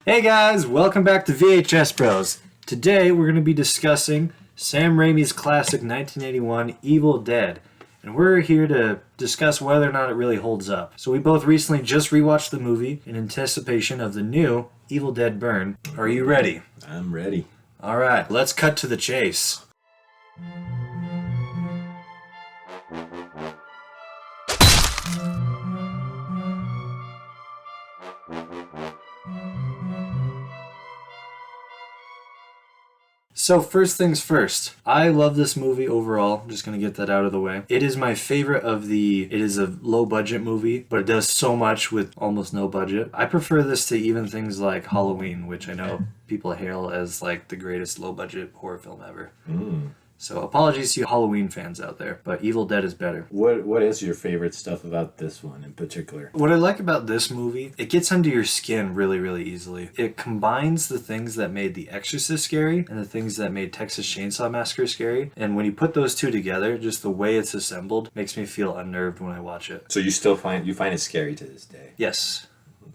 Hey guys, welcome back to VHS Bros. Today we're going to be discussing Sam Raimi's classic 1981 Evil Dead. And we're here to discuss whether or not it really holds up. So we both recently just rewatched the movie in anticipation of the new Evil Dead Burn. Are you ready? I'm ready. Alright, let's cut to the chase. So first things first, I love this movie overall. I'm just going to get that out of the way. It is my favorite it is a low budget movie, but it does so much with almost no budget. I prefer this to even things like Halloween, which I know people hail as like the greatest low budget horror film ever. So apologies to you Halloween fans out there, but Evil Dead is better. What is your favorite stuff about this one in particular? What I like about this movie, it gets under your skin really, really easily. It combines the things that made The Exorcist scary and the things that made Texas Chainsaw Massacre scary. And when you put those two together, just the way it's assembled makes me feel unnerved when I watch it. So you still find it scary to this day? Yes.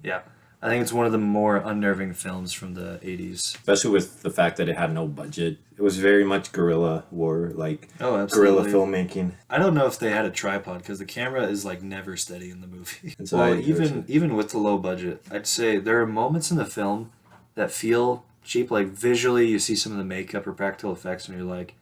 Yeah. I think it's one of the more unnerving films from the 80s. Especially with the fact that it had no budget. It was very much guerrilla war, guerrilla filmmaking. I don't know if they had a tripod because the camera is like never steady in the movie. So well, even with the low budget, I'd say there are moments in the film that feel cheap. Like visually, you see some of the makeup or practical effects and you're like,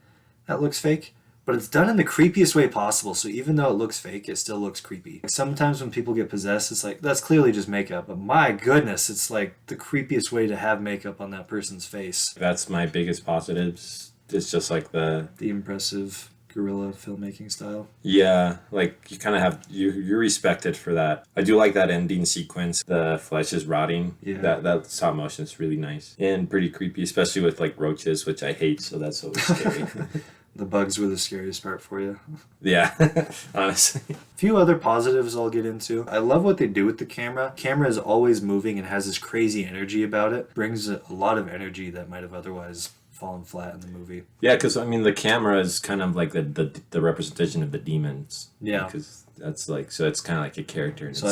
that looks fake. But it's done in the creepiest way possible, so even though it looks fake, it still looks creepy. Sometimes when people get possessed, it's like, that's clearly just makeup. But my goodness, it's like the creepiest way to have makeup on that person's face. That's my biggest positives. It's just like the impressive guerrilla filmmaking style. Yeah, like you kind of have, you're respected for that. I do like that ending sequence. The flesh is rotting. Yeah. That stop motion is really nice. And pretty creepy, especially with like roaches, which I hate, so that's always scary. The bugs were the scariest part for you. Yeah, honestly. A few other positives I'll get into. I love what they do with the camera. Camera is always moving and has this crazy energy about it. Brings a lot of energy that might have otherwise fallen flat in the movie. Yeah, because I mean the camera is kind of like the representation of the demons. Yeah. Because that's like, so it's kind of like a character in itself.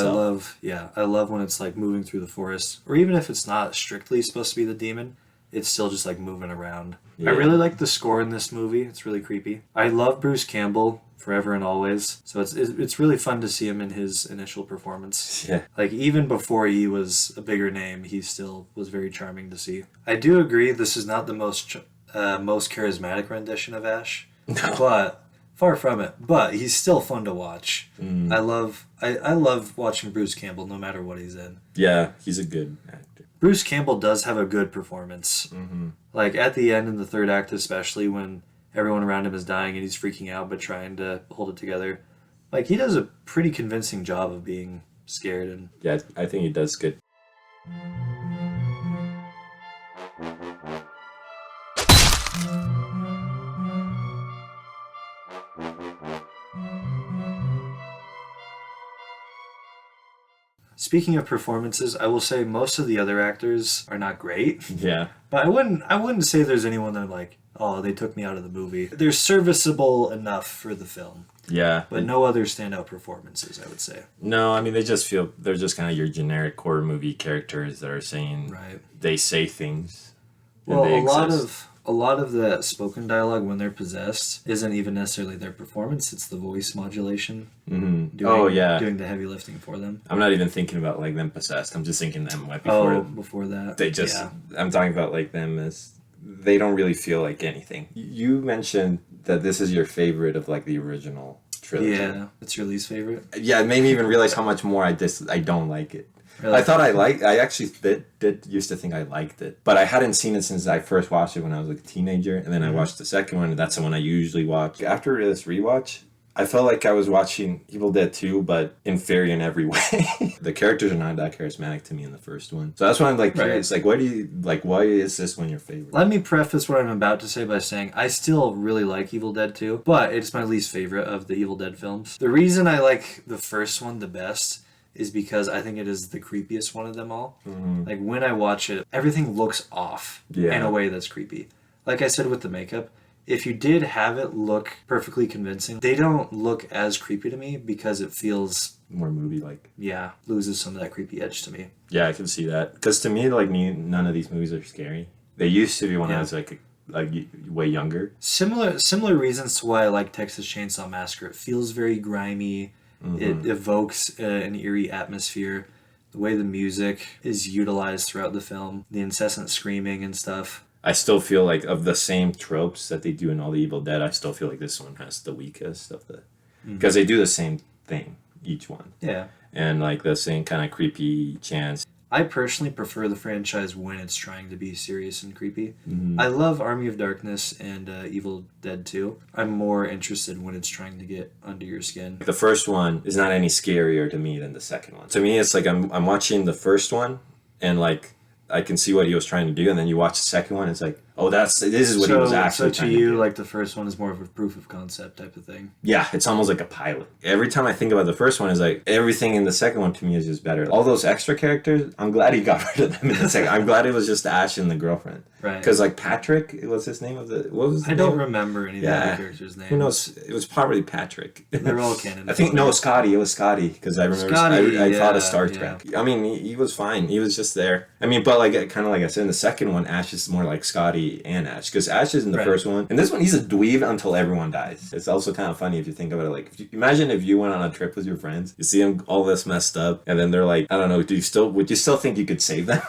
So I love when it's like moving through the forest. Or even if it's not strictly supposed to be the demon, it's still just like moving around. Yeah. I really like the score in this movie. It's really creepy. I love Bruce Campbell forever and always. So it's really fun to see him in his initial performance. Yeah. Like even before he was a bigger name, he still was very charming to see. I do agree this is not the most charismatic rendition of Ash. No. But far from it. But he's still fun to watch. I love watching Bruce Campbell no matter what he's in. Yeah, he's a good actor. Bruce Campbell does have a good performance. Mm-hmm. Like at the end in the third act, especially when everyone around him is dying and he's freaking out but trying to hold it together. Like he does a pretty convincing job of being scared. And yeah, I think he does good. Speaking of performances, I will say most of the other actors are not great. Yeah. But I wouldn't say there's anyone that I'm like, oh, they took me out of the movie. They're serviceable enough for the film. Yeah. But no other standout performances, I would say. No, I mean they're just kind of your generic horror movie characters that are saying they say things. Well, a lot of the spoken dialogue when they're possessed isn't even necessarily their performance, it's the voice modulation. Mm-hmm. Doing the heavy lifting for them. I'm not even thinking about like them possessed. I'm just thinking them like before that. They just I'm talking about like them as they don't really feel like anything. You mentioned that this is your favorite of like the original trilogy. Yeah, it's your least favorite? Yeah, it made me even realize how much more I don't like it. Really? I actually did used to think I liked it, but I hadn't seen it since I first watched it when I was like a teenager, and then I watched the second one, and that's the one I usually watch. After this rewatch, I felt like I was watching Evil Dead 2, but inferior in every way. The characters are not that charismatic to me in the first one. So that's why I'm like curious, like why is this one your favorite? Let me preface what I'm about to say by saying I still really like Evil Dead 2, but it's my least favorite of the Evil Dead films. The reason I like the first one the best is because I think it is the creepiest one of them all. Mm-hmm. Like when I watch it, everything looks off in a way that's creepy. Like I said with the makeup, if you did have it look perfectly convincing, they don't look as creepy to me because it feels, more movie like. yeah, loses some of that creepy edge to me. Yeah, I can see that. Because to me, like, none of these movies are scary. They used to be when I Yeah. was way younger. Similar reasons to why I like Texas Chainsaw Massacre. It feels very grimy. It evokes an eerie atmosphere. The way the music is utilized throughout the film, the incessant screaming and stuff. I still feel like of the same tropes that they do in all the Evil Dead, I still feel like this one has the weakest of the, because they do the same thing each one, Yeah. and like the same kind of creepy chants. I personally prefer the franchise when it's trying to be serious and creepy. I love Army of Darkness and Evil Dead 2. I'm more interested when it's trying to get under your skin. The first one is not any scarier to me than the second one. To me, it's like I'm watching the first one, and like I can see what he was trying to do, and then you watch the second one, it's like, oh, this is what he was actually so trying to to you, do. like the first one is more of a proof of concept type of thing. Yeah, it's almost like a pilot. Every time I think about the first one, it's like everything in the second one to me is just better. All those extra characters, I'm glad he got rid of them in the second. I'm glad it was just Ash and the girlfriend. Right. Because like Patrick, what's his name of the? What was the I name? don't remember any of the Yeah. other characters' names. Who knows? It was probably Patrick. They're all canon. I think no, Scotty. It was Scotty because I remember. Scotty, I thought of yeah, Star yeah. Trek. I mean, he was fine. He was just there. I mean, but like kind of like I said in the second one, Ash is more like Scotty and Ash because Ash is in the Right. first one, and this one he's a dweeb until everyone dies. It's also kind of funny if you think about it. Like, imagine if you went on a trip with your friends, you see them all this messed up, and then they're like, I don't know, would you still think you could save them?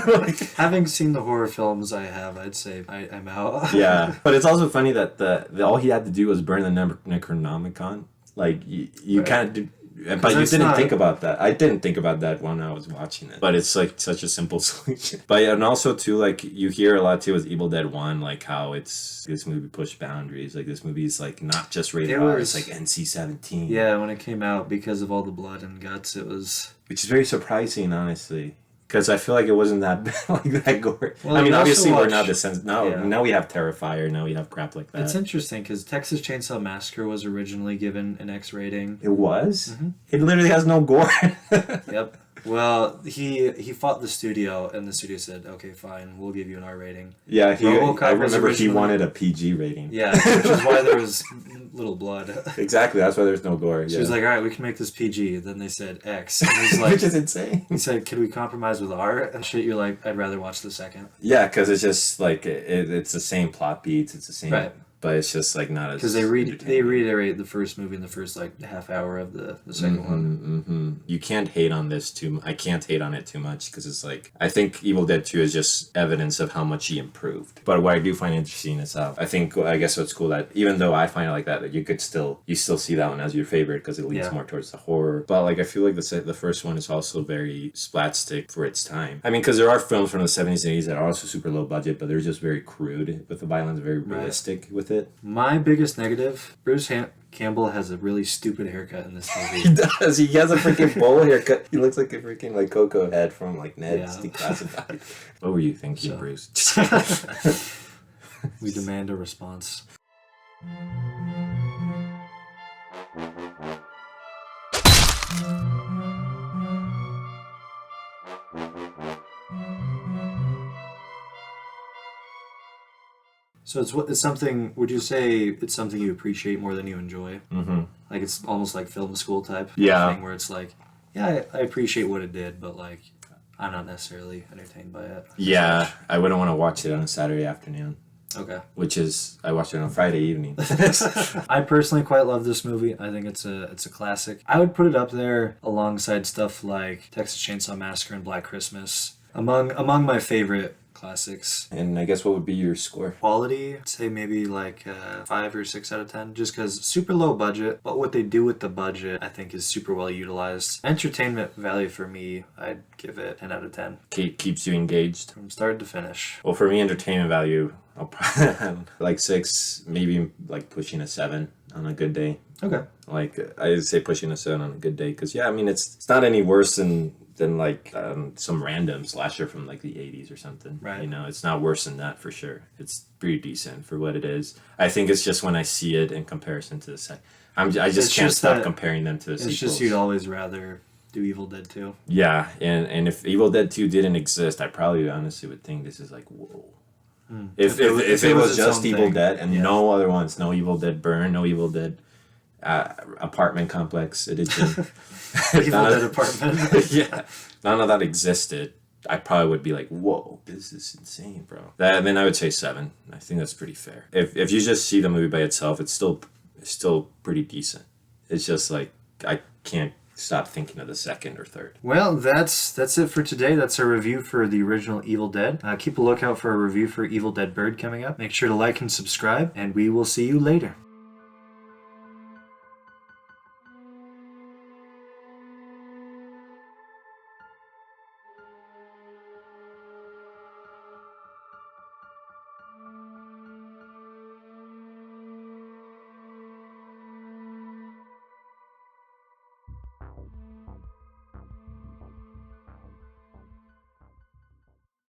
Like, Having seen the horror films I have, I'd say I'm out. yeah, but it's also funny that the all he had to do was burn the Necronomicon. Like you Right. kind of did, but you it's didn't not- think about that. I didn't think about that when I was watching it. But it's like such a simple solution. But and also too, like you hear a lot too with Evil Dead 1, like how it's this movie pushed boundaries. Like this movie is like not just rated It R, was- it's like NC-17. Yeah, when it came out, because of all the blood and guts, it was... Which is very surprising, honestly. Because I feel like it wasn't that like that gory. Well, I mean, you also obviously we're watch- not the sense now. Yeah. Now we have Terrifier. Now we have crap like that. It's interesting, because Texas Chainsaw Massacre was originally given an X rating. It was. It literally has no gore. Yep. Well, he fought the studio, and the studio said, okay, fine, we'll give you an R rating. Yeah, RoboCop I was remember he originally- wanted a PG rating. Yeah, which is why there was little blood. Exactly, that's why there's no gore. She Yeah. was like, all right, we can make this PG. Then they said X. And he's like, Which is insane. he said, can we compromise with R? And shit, you're like, I'd rather watch the second. Yeah, because it's just like it's the same plot beats. It's the same, Right. but it's just like not as Because they entertaining. reiterate the first movie in the first like half hour of the second one. You can't hate on this too. I can't hate on it too much because it's like I think Evil Dead 2 is just evidence of how much he improved. But what I do find interesting is how I guess what's cool that even though I find it like that you still see that one as your favorite because it leads Yeah. more towards the horror. But like I feel like the first one is also very splatstick for its time. I mean, because there are films from the 70s and 80s that are also super low budget, but they're just very crude with the violence, very realistic with it. My biggest negative, Bruce Campbell has a really stupid haircut in this He movie. does. He has a freaking bowl haircut. He looks like a freaking like Coco head from like Ned's Yeah. Declassified. What were you thinking, So- Bruce? We demand a response. So it's something. Would you say it's something you appreciate more than you enjoy? Mm-hmm. Like it's almost like film school type Yeah. thing, where it's like, yeah, I appreciate what it did, but like, I'm not necessarily entertained by it. Yeah, I wouldn't want to watch it on a Saturday afternoon, Okay. which is I watched it on Friday evening. I personally quite love this movie. I think it's a classic. I would put it up there alongside stuff like Texas Chainsaw Massacre and Black Christmas. Among my favorite classics. And I guess what would be your score? Quality, I'd say maybe like 5 or 6 out of 10, just because super low budget, but what they do with the budget I think is super well utilized. Entertainment value for me, I'd give it 10 out of 10 Keeps you engaged. from start to finish. Well, for me, entertainment value, I'll probably like 6, maybe like pushing a 7 on a good day. Okay. Like I'd say pushing a 7 on a good day because I mean it's not any worse than like some random slasher from like the 80s or something. Right. You know, it's not worse than that for sure. It's pretty decent for what it is. I think it's just when I see it in comparison to the I just It's can't just stop that- comparing them to the It's sequels. just you'd always rather do Evil Dead 2. Yeah, and if Evil Dead 2 didn't exist, I probably honestly would think this is like whoa. If it was its just own Evil thing. Dead and Yeah. no other ones, no Evil Dead Burn, no Evil Dead Apartment Complex Edition, Evil none Dead of- Apartment. yeah, none of that existed, I probably would be like, whoa, this is insane, bro. Then I would say 7. I think that's pretty fair. If you just see the movie by itself, it's still pretty decent. It's just like I can't stop thinking of the second or third. Well, that's it for today. That's our review for the original Evil Dead. Keep a lookout for a review for Evil Dead Bird coming up. Make sure to like and subscribe, and we will see you later.